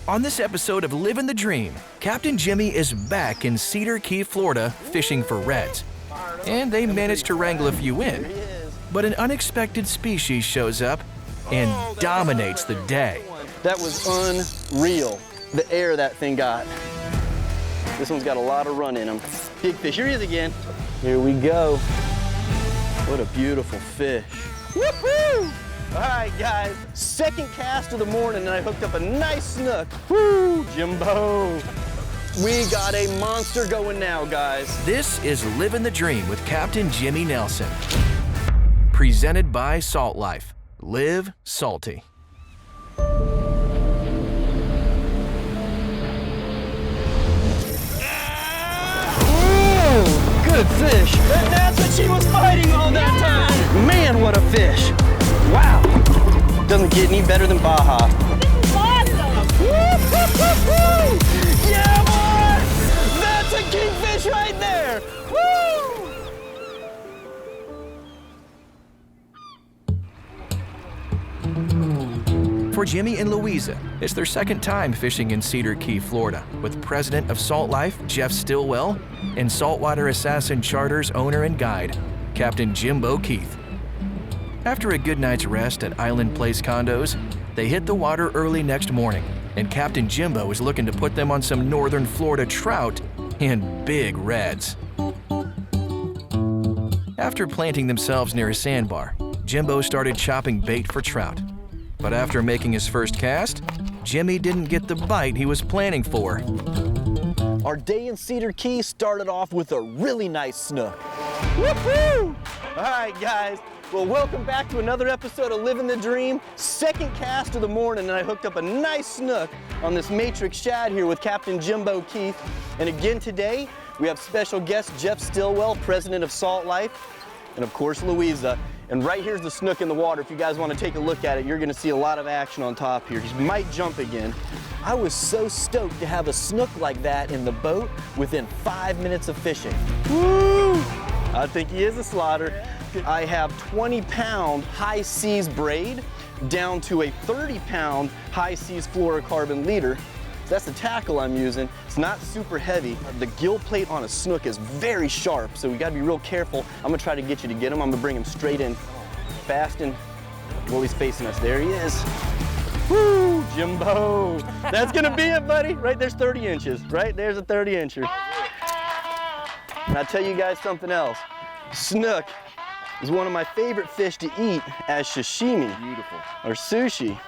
On this episode of Livin the Dream, Captain Jimmy is back in Cedar Key, Florida, fishing for reds. And they managed to wrangle a few in. But an unexpected species shows up and dominates the day. That was unreal, the air that thing got. This one's got a lot of run in him. Big fish, here he is again. Here we go. What a beautiful fish. Woohoo! All right, guys, second cast of the morning, and I hooked up a nice snook. Woo, Jimbo. We got a monster going now, guys. This is Livin the Dream with Captain Jimmy Nelson. Presented by Salt Life. Live salty. Ooh, good fish. That's what she was fighting all that time. Man, what a fish. Wow. Doesn't get any better than Baja. Yeah, boy! That's a kingfish right there! Woo! For Jimmy and Luiza, it's their second time fishing in Cedar Key, Florida, with President of Salt Life, Jeff Stillwell, and Saltwater Assassin Charters owner and guide, Captain Jimbo Keith. After a good night's rest at Island Place condos, they hit the water early next morning, and Captain Jimbo is looking to put them on some northern Florida trout and big reds. After planting themselves near a sandbar, Jimbo started chopping bait for trout. But after making his first cast, Jimmy didn't get the bite he was planning for. Our day in Cedar Key started off with a really nice snook. Woohoo! All right, guys. Well, welcome back to another episode of Livin the Dream. Second cast of the morning, and I hooked up a nice snook on this matrix shad here with Captain Jimbo Keith. And again today, we have special guest Jeff Stillwell, president of Salt Life, and of course Luiza. And right here's the snook in the water. If you guys want to take a look at it, you're going to see a lot of action on top here. He might jump again. I was so stoked to have a snook like that in the boat within 5 minutes of fishing. Woo! I think he is a slaughter. I have 20-pound high seas braid down to a 30-pound high seas fluorocarbon leader. That's the tackle I'm using. It's not super heavy. The gill plate on a snook is very sharp, so we gotta be real careful. I'm gonna try to get you to get him. I'm gonna bring him straight in, fast and, well, he's facing us. There he is. Woo, Jimbo. That's gonna be it, buddy. Right there's 30 inches. Right there's a 30-incher. And I'll tell you guys something else. Snook is one of my favorite fish to eat as sashimi. Beautiful. Or sushi.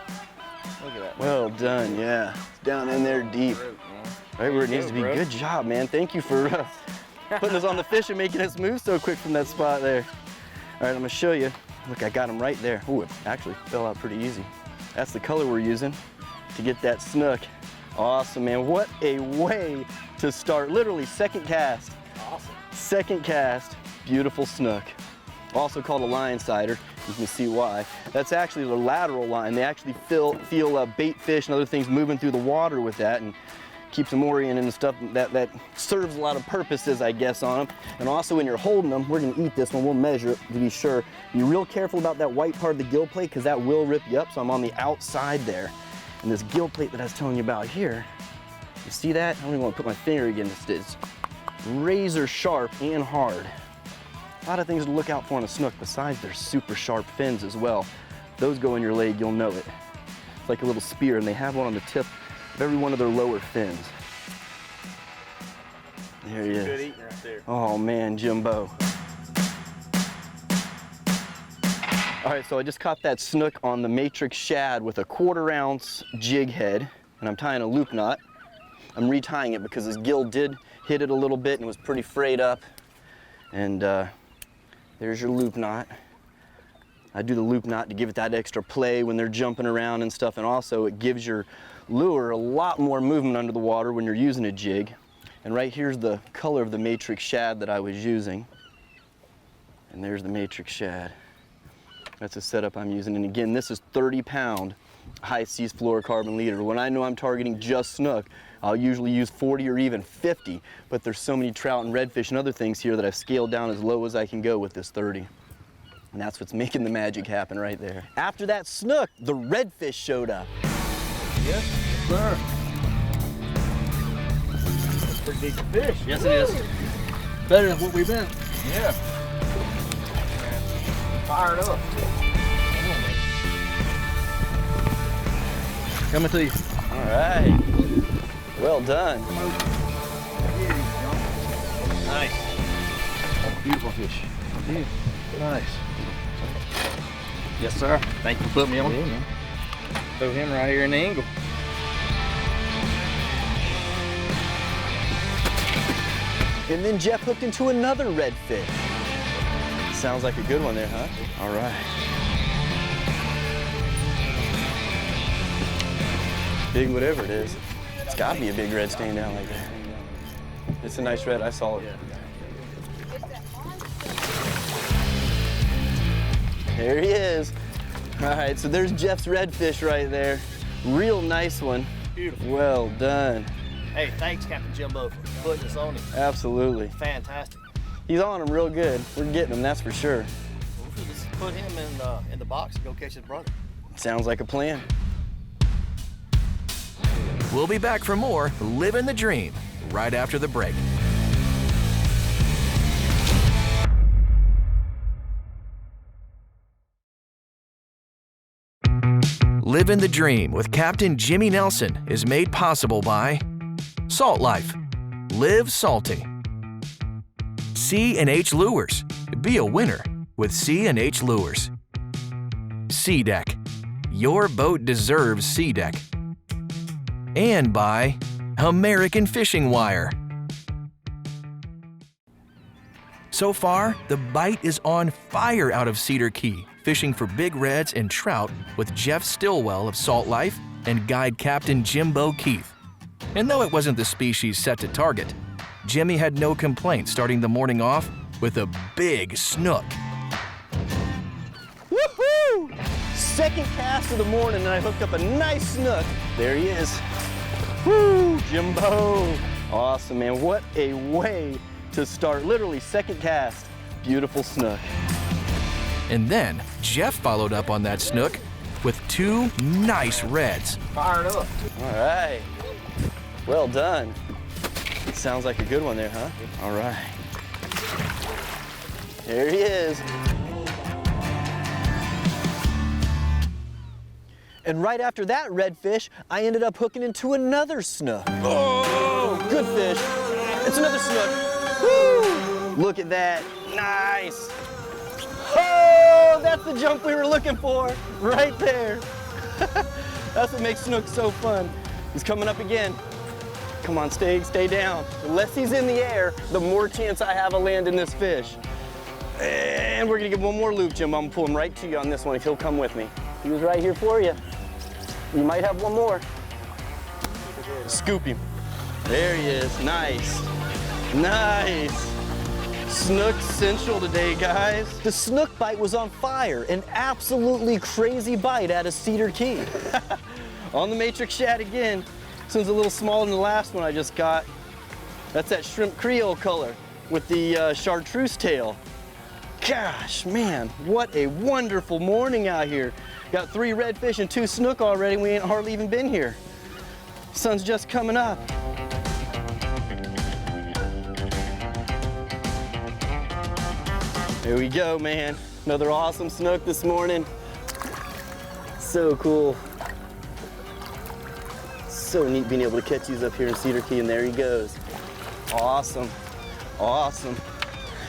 Look at that. Well done, yeah. It's down in there deep. Right where it needs to be. Good job, man. Thank you for putting us on the fish and making us move so quick from that spot there. All right, I'm gonna show you. Look, I got him right there. Ooh, it actually fell out pretty easy. That's the color we're using to get that snook. Awesome, man. What a way to start. Literally second cast. Awesome. Second cast, beautiful snook. Also called a line sider. You can see why. That's actually the lateral line. They actually feel bait fish and other things moving through the water with that, and keeps them oriented and stuff. That serves a lot of purposes, I guess, on them. And also when you're holding them, we're gonna eat this one, we'll measure it to be sure. Be real careful about that white part of the gill plate because that will rip you up, so I'm on the outside there. And this gill plate that I was telling you about here, you see that? I don't even want to put my finger against it. It's razor sharp and hard. A lot of things to look out for on a snook besides their super sharp fins as well. Those go in your leg, you'll know it. It's like a little spear, and they have one on the tip of every one of their lower fins. There he is. Good eating right there. Oh man, Jimbo. All right, so I just caught that snook on the matrix shad with a 1/4 ounce jig head, and I'm tying a loop knot. I'm retying it because his gill did hit it a little bit and was pretty frayed up. And there's your loop knot. I do the loop knot to give it that extra play when they're jumping around and stuff, and also it gives your lure a lot more movement under the water when you're using a jig. And right here's the color of the matrix shad that I was using. And there's the matrix shad. That's the setup I'm using. And again, this is 30-pound high seas fluorocarbon leader. When I know I'm targeting just snook, I'll usually use 40 or even 50, but there's so many trout and redfish and other things here that I've scaled down as low as I can go with this 30. And that's what's making the magic happen right there. After that snook, the redfish showed up. Yes, sir. Pretty decent fish. Yes, it is. Better than what we've been. Yeah. Fired up. Coming to you. All right. Well done. Nice. Beautiful fish. Yeah. Nice. Yes, sir. Thank you for putting me on. Yeah, man. Throw him right here in the angle. And then Jeff hooked into another redfish. Sounds like a good one there, huh? All right. Big whatever it is. It's gotta be a big red staying down like that. It's a nice red, I saw it. There he is. All right, so there's Jeff's redfish right there. Real nice one. Beautiful. Well done. Hey, thanks, Captain Jimbo, for putting us on him. Absolutely. Fantastic. He's on him real good. We're getting him, that's for sure. We'll just put him in the box and go catch his brother. Sounds like a plan. We'll be back for more Livin' the Dream right after the break. Livin' the Dream with Captain Jimmy Nelson is made possible by Salt Life. Live salty. C&H Lures. Be a winner with C&H Lures. Sea Deck. Your boat deserves Sea Deck. And by American Fishing Wire. So far, the bite is on fire out of Cedar Key, fishing for big reds and trout with Jeff Stillwell of Salt Life and guide Captain Jimbo Keith. And though it wasn't the species set to target, Jimmy had no complaint starting the morning off with a big snook. Woohoo! Second cast of the morning and I hooked up a nice snook. There he is. Woo, Jimbo. Awesome, man. What a way to start. Literally second cast. Beautiful snook. And then Jeff followed up on that snook with two nice reds. Fired up. All right. Well done. Sounds like a good one there, huh? All right. There he is. And right after that redfish, I ended up hooking into another snook. Oh, good fish. It's another snook. Woo! Look at that. Nice. Oh, that's the jump we were looking for. Right there. That's what makes snook so fun. He's coming up again. Come on, stay down. The less he's in the air, the more chance I have of landing this fish. And we're gonna give one more loop, Jim. I'm gonna pull him right to you on this one if he'll come with me. He was right here for you. You might have one more. Scoop him. There he is, nice. Nice. Snook Central today, guys. The snook bite was on fire. An absolutely crazy bite out of Cedar Key. On the Matrix Shad again. This one's a little smaller than the last one I just got. That's that shrimp Creole color with the chartreuse tail. Gosh, man, what a wonderful morning out here. Got 3 redfish and 2 snook already. We ain't hardly even been here. Sun's just coming up. There we go, man. Another awesome snook this morning. So cool. So neat being able to catch these up here in Cedar Key, and there he goes. Awesome, awesome.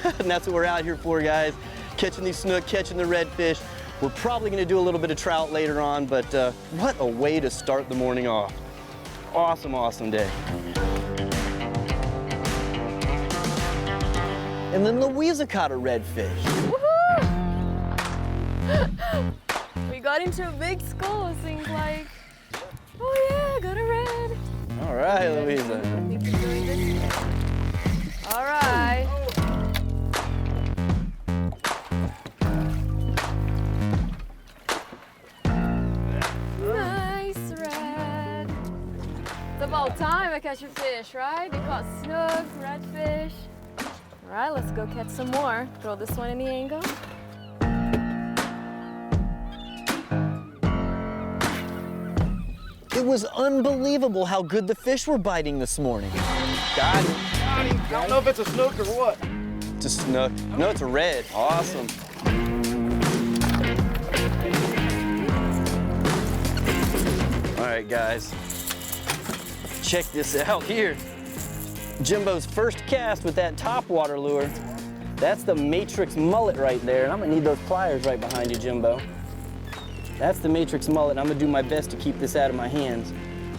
And that's what we're out here for, guys. Catching these snook, catching the redfish. We're probably gonna do a little bit of trout later on, but what a way to start the morning off. Awesome, awesome day. And then Luiza caught a redfish. Woohoo! We got into a big school, it seems like. Oh yeah, got a red. All right, Luiza. All right. Nice red. It's about time I catch a fish, right? They caught snook, redfish. All right, let's go catch some more. Throw this one in the angle. It was unbelievable how good the fish were biting this morning. Got him. I don't know if it's a snook or what. It's a snook. No, it's a red. Awesome. All right, guys. Check this out here. Jimbo's first cast with that topwater lure. That's the Matrix mullet right there. And I'm gonna need those pliers right behind you, Jimbo. That's the Matrix mullet. And I'm gonna do my best to keep this out of my hands.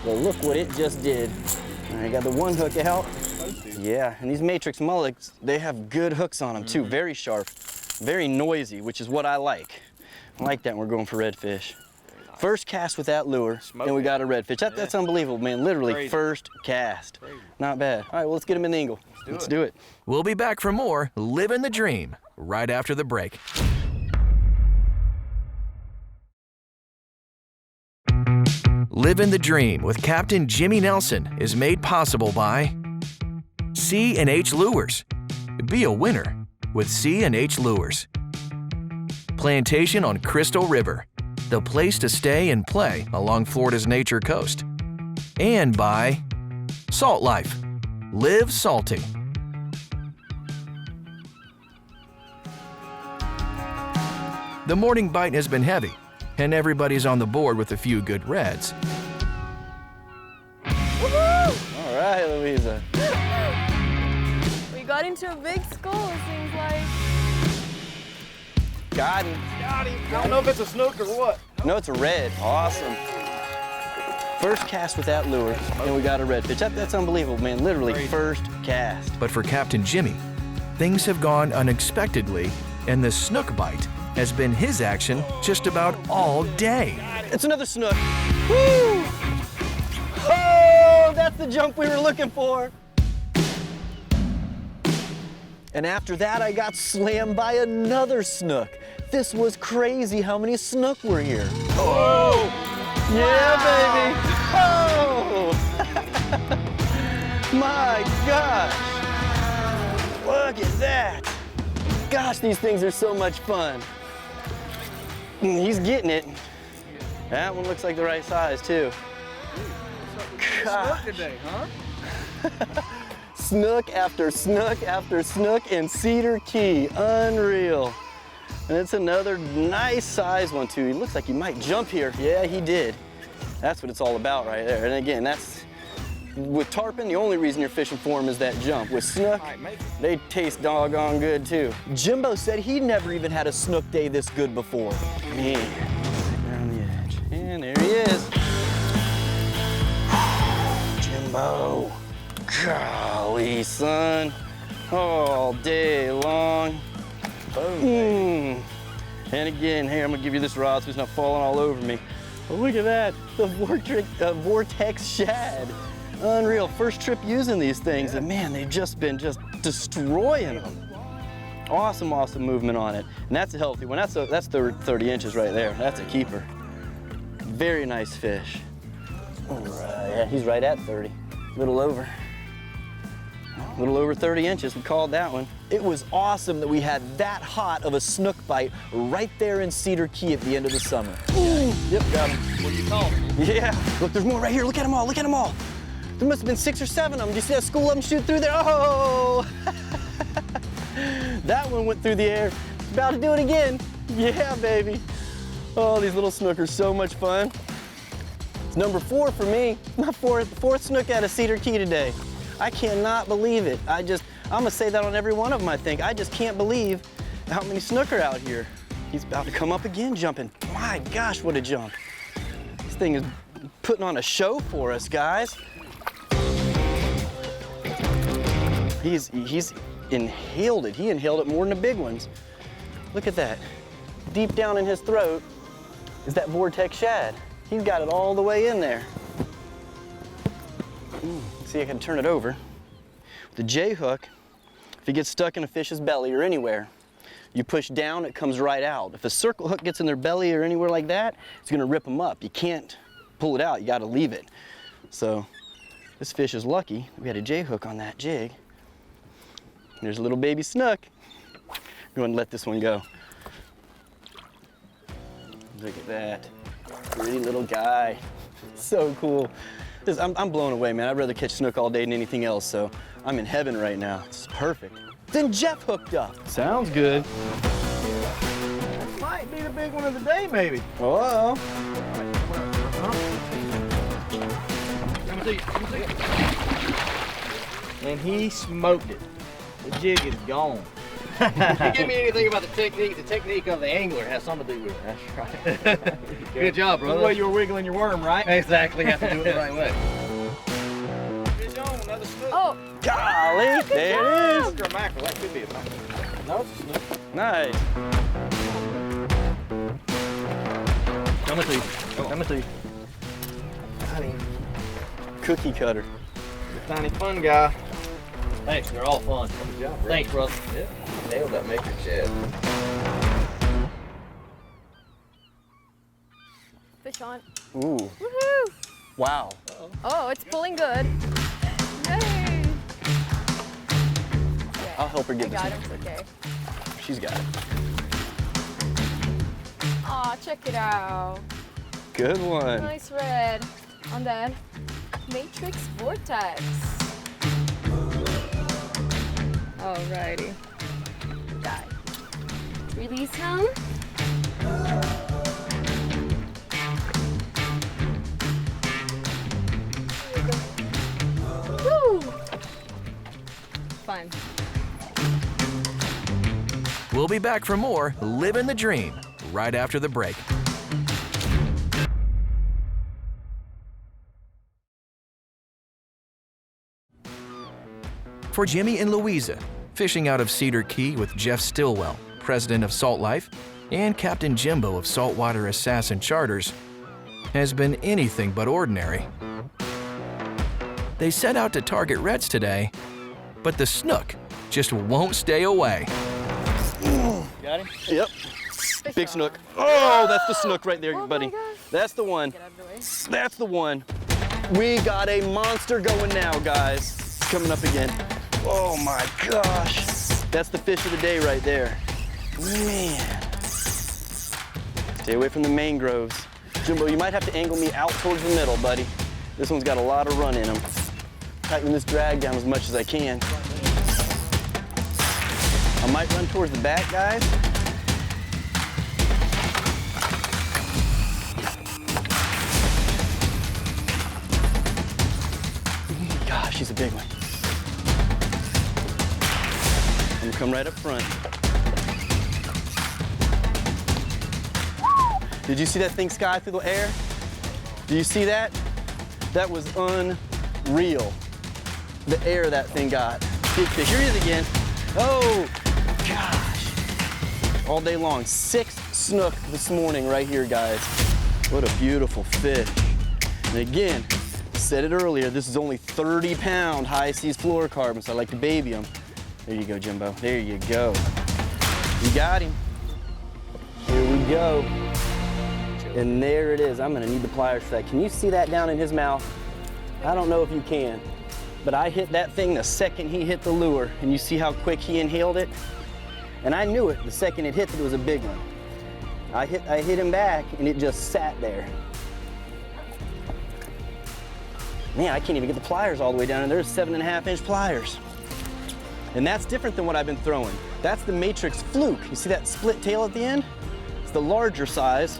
Well, look what it just did. All right, got the one hook out. Yeah, and these Matrix mullets, they have good hooks on them too. Very sharp, very noisy, which is what I like. I like that when we're going for redfish. First cast with that lure, and we got a redfish. That's unbelievable, man. Literally Crazy. First cast. Crazy. Not bad. All right, well, let's get him in the angle. Let's do it. We'll be back for more Livin the Dream right after the break. Livin the Dream with Captain Jimmy Nelson is made possible by C&H Lures. Be a winner with C&H Lures. Plantation on Crystal River, the place to stay and play along Florida's nature coast. And by Salt Life. Live salty. The morning bite has been heavy, and everybody's on the board with a few good reds. Woohoo! All right, Luiza. We got into a big school, it seems like. Got him. I don't know if it's a snook or what. No, it's a red. Awesome. First cast with that lure, and we got a redfish. That's unbelievable, man. Literally Crazy. First cast. But for Captain Jimmy, things have gone unexpectedly, and the snook bite has been his action just about all day. It's another snook. Woo! Oh, that's the jump we were looking for. And after that, I got slammed by another snook. This was crazy how many snook were here. Oh! Yeah, baby. Oh! My gosh. Look at that. Gosh, these things are so much fun. He's getting it. That one looks like the right size, too. Snook today, huh? Snook after snook after snook in Cedar Key. Unreal. And it's another nice size one, too. He looks like he might jump here. Yeah, he did. That's what it's all about right there. And again, that's with tarpon, the only reason you're fishing for them is that jump. With snook, they taste doggone good, too. Jimbo said he never even had a snook day this good before. Man, around the edge. And there he is. Jimbo. Golly, son. All day long. And again, here, I'm gonna give you this rod so it's not falling all over me. But look at that, the vortex shad. Unreal, first trip using these things, and man, they've just been destroying them. Awesome, awesome movement on it. And that's a healthy one, that's 30 inches right there. That's a keeper. Very nice fish. All right, yeah, he's right at 30, a little over 30 inches, we called that one. It was awesome that we had that hot of a snook bite right there in Cedar Key at the end of the summer. Ooh. Yep, got him. What do you call it? Yeah, look, there's more right here. Look at them all, look at them all. There must have been 6 or 7 of them. Do you see that school of them shoot through there? Oh! That one went through the air. It's about to do it again. Yeah, baby. Oh, these little snook are so much fun. It's number 4 for me. My fourth snook out of Cedar Key today. I cannot believe it. I'm gonna say that on every one of them, I think. I just can't believe how many snook are out here. He's about to come up again, jumping. My gosh, what a jump. This thing is putting on a show for us, guys. He's inhaled it. He inhaled it more than the big ones. Look at that. Deep down in his throat is that vortex shad. He's got it all the way in there. See, I can turn it over. With the J hook, if it gets stuck in a fish's belly or anywhere, you push down, it comes right out. If a circle hook gets in their belly or anywhere like that, it's gonna rip them up. You can't pull it out, you gotta leave it. So this fish is lucky. We had a J hook on that jig. There's a little baby snook. I'm going to let this one go. Look at that. Pretty little guy. So cool. I'm blown away, man. I'd rather catch snook all day than anything else, so I'm in heaven right now. It's perfect. Then Jeff hooked up. Sounds good. Might be the big one of the day, maybe. Oh. Let me see. And he smoked it. The jig is gone. If you give me anything about the technique of the angler has something to do with it. That's right. Good job, brother. The way you were wiggling your worm, right? Exactly. You have to do it the right way. Fish on, another snook. Oh, Golly, there it is. Or a mackerel. That could be a mackerel. No, it's a snook. Nice. Coming to you. Coming to you. Tiny. Cookie cutter. Tiny fun guy. Thanks, they're all fun. Good job, bro. Thanks, brother. Yeah, nailed that maker shed. fish on. Ooh. Woohoo! Wow. Oh, it's pulling good. Yay! I'll help her get I this got one. him. It's okay. She's got it. Aw, check it out. Good one. Nice red on that Matrix Vortex. Alrighty. Die. Release him. Woo! Fun. We'll be back for more Livin the Dream right after the break. For Jimmy and Luiza, fishing out of Cedar Key with Jeff Stillwell, president of Salt Life, and Captain Jimbo of Saltwater Assassin Charters, has been anything but ordinary. They set out to target reds today, but the snook just won't stay away. Got him? Yep. Big snook. Oh, that's the snook right there, Oh my buddy. gosh. That's the one. Get out of the way. That's the one. We got a monster going now, guys. It's coming up again. Oh my gosh. That's the fish of the day right there. Man. Stay away from the mangroves. Jimbo, you might have to angle me out towards the middle, buddy. This one's got a lot of run in him. Tighten this drag down as much as I can. I might run towards the back, guys. Gosh, she's a big one. I'm gonna come right up front. Did you see that thing sky through the air? Do you see that? That was unreal. The air that thing got. Big fish. Here he is again. Oh, gosh. All day long. 6 snook this morning right here, guys. What a beautiful fish. And again, said it earlier, this is only 30-pound high seas fluorocarbon, so I like to baby them. There you go, Jimbo. There you go. You got him. Here we go. And there it is. I'm gonna need the pliers for that. Can you see that down in his mouth? I don't know if you can, but I hit that thing the second he hit the lure, and you see how quick he inhaled it? And I knew it the second it hit that it was a big one. I hit him back, and it just sat there. Man, I can't even get the pliers all the way down, and there's 7.5-inch pliers. And that's different than what I've been throwing. That's the Matrix Fluke. You see that split tail at the end? It's the larger size.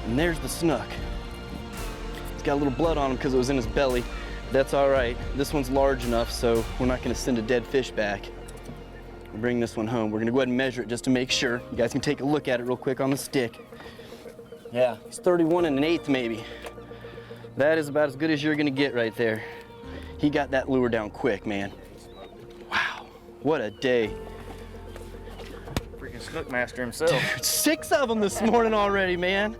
And there's the snook. It's got a little blood on him because it was in his belly. That's all right. This one's large enough, so we're not gonna send a dead fish back. We'll bring this one home. We're gonna go ahead and measure it just to make sure. You guys can take a look at it real quick on the stick. Yeah, he's 31 1/8 maybe. That is about as good as you're gonna get right there. He got that lure down quick, man. Wow, what a day. Freaking snook master himself. Dude, 6 of them this morning already, man.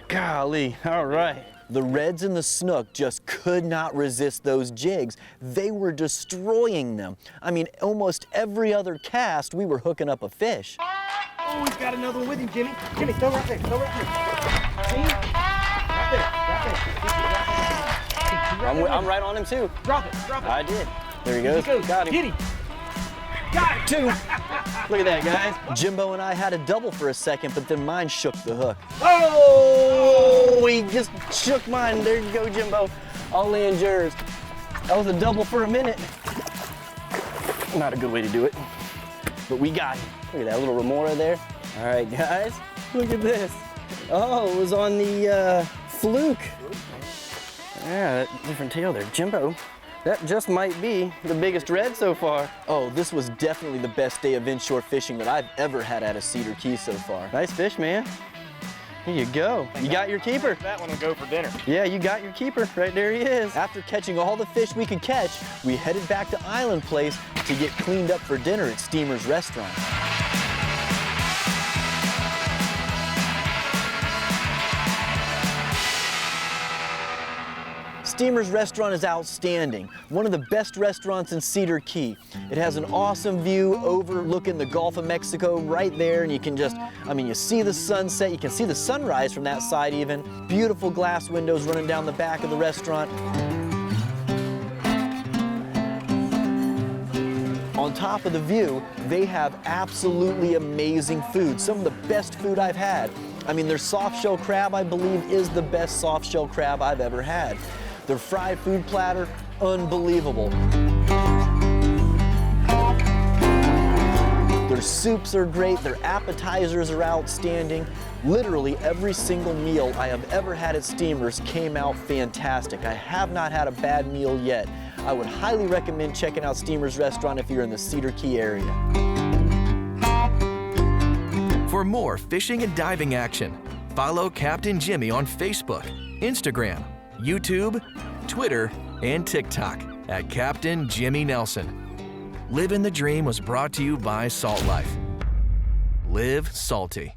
Golly, all right. The reds and the snook just could not resist those jigs. They were destroying them. I mean, almost every other cast, we were hooking up a fish. Oh, he's got another one with him, Jimmy. Jimmy, throw right there, throw right here. See? Right there, right there. I'm right on him too. Drop it, drop it. I did. There he goes. Got him. Get him. Got it. 2. Look at that, guys. Jimbo and I had a double for a second, but then mine shook the hook. Oh! Oh, he just shook mine. There you go, Jimbo. I'll land yours. That was a double for a minute. Not a good way to do it, but we got it. Look at that little remora there. All right, guys, look at this. Oh, it was on the fluke. Yeah, that different tail there. Jimbo, that just might be the biggest red so far. Oh, this was definitely the best day of inshore fishing that I've ever had out of Cedar Key so far. Nice fish, man. Here you go. You got your keeper. That one will go for dinner. Yeah, you got your keeper. Right there he is. After catching all the fish we could catch, we headed back to Island Place to get cleaned up for dinner at Steamer's Restaurant. Steamer's Restaurant is outstanding. One of the best restaurants in Cedar Key. It has an awesome view overlooking the Gulf of Mexico right there, and you can just, you see the sunset, you can see the sunrise from that side even. Beautiful glass windows running down the back of the restaurant. On top of the view, they have absolutely amazing food. Some of the best food I've had. Their soft shell crab, I believe, is the best soft shell crab I've ever had. Their fried food platter, unbelievable. Their soups are great, their appetizers are outstanding. Literally every single meal I have ever had at Steamer's came out fantastic. I have not had a bad meal yet. I would highly recommend checking out Steamer's Restaurant if you're in the Cedar Key area. For more fishing and diving action, follow Captain Jimmy on Facebook, Instagram, YouTube, Twitter, and TikTok at Captain Jimmy Nelson. Livin the Dream was brought to you by Salt Life. Live salty.